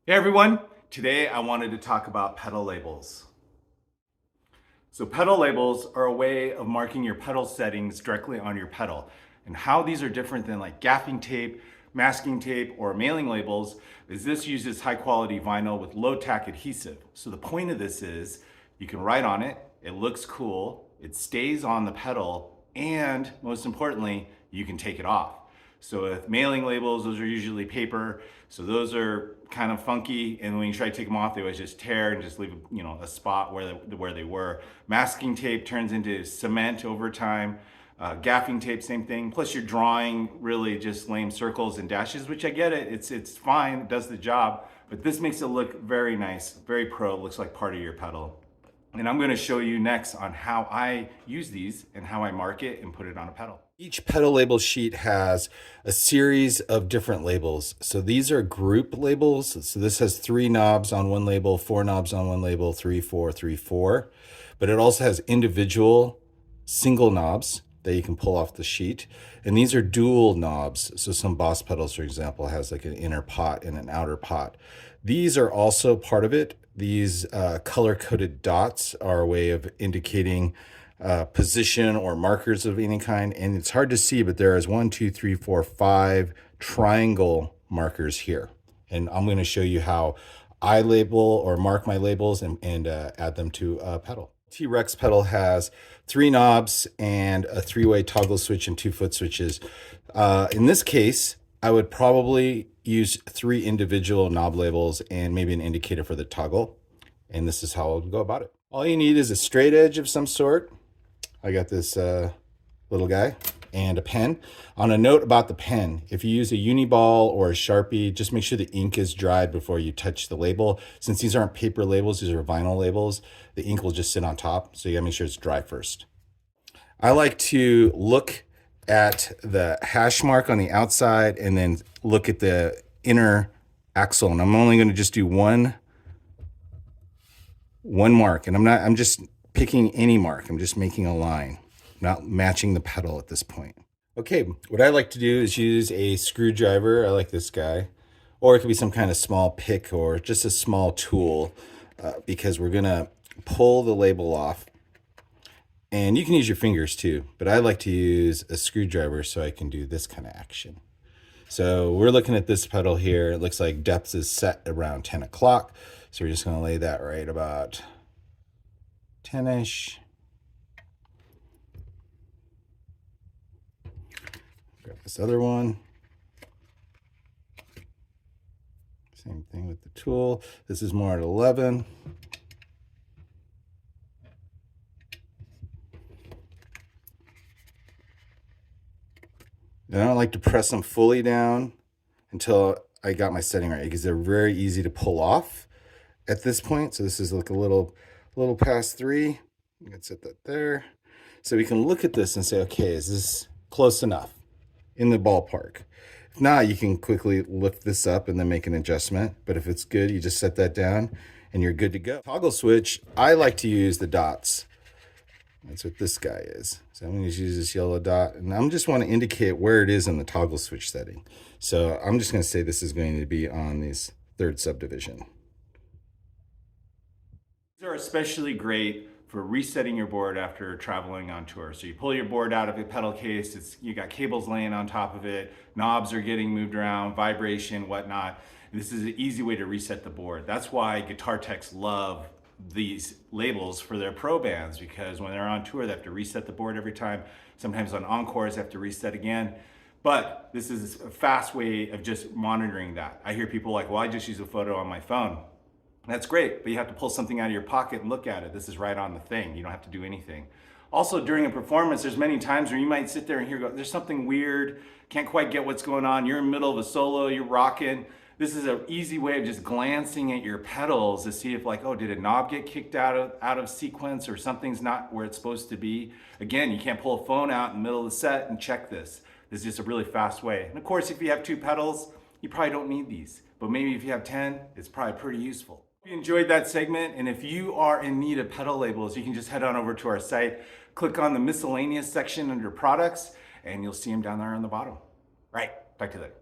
Hey everyone, today I wanted to talk about pedal labels. So pedal labels are a way of marking your pedal settings directly on your pedal. And how these are different than like gaffing tape, masking tape, or mailing labels is this uses high quality vinyl with low tack adhesive. So the point of this is you can write on it, it looks cool, it stays on the pedal, and most importantly, you can take it off. So with mailing labels, those are usually paper. So those are kind of funky. And when you try to take them off, they always just tear and just leave, a spot where they were. Masking tape turns into cement over time. Gaffing tape, same thing. Plus you're drawing really just lame circles and dashes, which I get it. It's fine, it does the job. But this makes it look very nice, very pro. It looks like part of your pedal. And I'm going to show you next on how I use these and how I mark it and put it on a pedal. Each pedal label sheet has a series of different labels. So these are group labels. So this has 3 knobs on one label, 4 knobs on one label, 3, 4, 3, 4. But it also has individual single knobs that you can pull off the sheet. And these are dual knobs. So some Boss pedals, for example, has like an inner pot and an outer pot. These are also part of it. These color-coded dots are a way of indicating position or markers of any kind. And it's hard to see, but there is 1, 2, 3, 4, 5 triangle markers here. And I'm going to show you how I label or mark my labels and add them to a pedal. T-Rex pedal has 3 knobs and a 3-way toggle switch and 2 foot switches. In this case, I would probably use 3 individual knob labels and maybe an indicator for the toggle. And this is how I'll go about it. All you need is a straight edge of some sort. I got this little guy and a pen. On a note about the pen, if you use a Uniball or a Sharpie, just make sure the ink is dried before you touch the label. Since these aren't paper labels, these are vinyl labels, the ink will just sit on top. So you gotta make sure it's dry first. I like to look at the hash mark on the outside and then look at the inner axle. And I'm only going to just do one mark. And I'm just picking any mark. I'm just making a line, not matching the pedal at this point. Okay, what I like to do is use a screwdriver. I like this guy. Or it could be some kind of small pick or just a small tool because we're going to pull the label off. And you can use your fingers too, but I like to use a screwdriver so I can do this kind of action. So we're looking at this pedal here. It looks like depth is set around 10 o'clock. So we're just going to lay that right about 10-ish. Grab this other one. Same thing with the tool. This is more at 11. And I don't like to press them fully down until I got my setting right because they're very easy to pull off at this point. So this is like a little past 3. You can set that there. So we can look at this and say, okay, is this close enough in the ballpark? If not, you can quickly lift this up and then make an adjustment. But if it's good, you just set that down and you're good to go. Toggle switch, I like to use the dots. That's what this guy is. So I'm going to use this yellow dot, and I just want to indicate where it is in the toggle switch setting. So I'm just going to say this is going to be on this 3rd subdivision. These are especially great for resetting your board after traveling on tour. So you pull your board out of a pedal case, you got cables laying on top of it, knobs are getting moved around, vibration, whatnot. This is an easy way to reset the board. That's why guitar techs love these labels for their pro bands, because when they're on tour they have to reset the board every time. Sometimes on encores they have to reset again. But this is a fast way of just monitoring that. I hear people like, well, I just use a photo on my phone. That's great, but you have to pull something out of your pocket and look at it. This is right on the thing. You don't have to do anything. Also, during a performance, there's many times where you might sit there and hear, there's something weird, can't quite get what's going on. You're in the middle of a solo, you're rocking. This is an easy way of just glancing at your pedals to see if like, oh, did a knob get kicked out of sequence or something's not where it's supposed to be. Again, you can't pull a phone out in the middle of the set and check this. This is just a really fast way. And of course, if you have 2 pedals, you probably don't need these. But maybe if you have 10, it's probably pretty useful. If you enjoyed that segment, and if you are in need of pedal labels, you can just head on over to our site, click on the miscellaneous section under products, and you'll see them down there on the bottom. Right, talk to you later.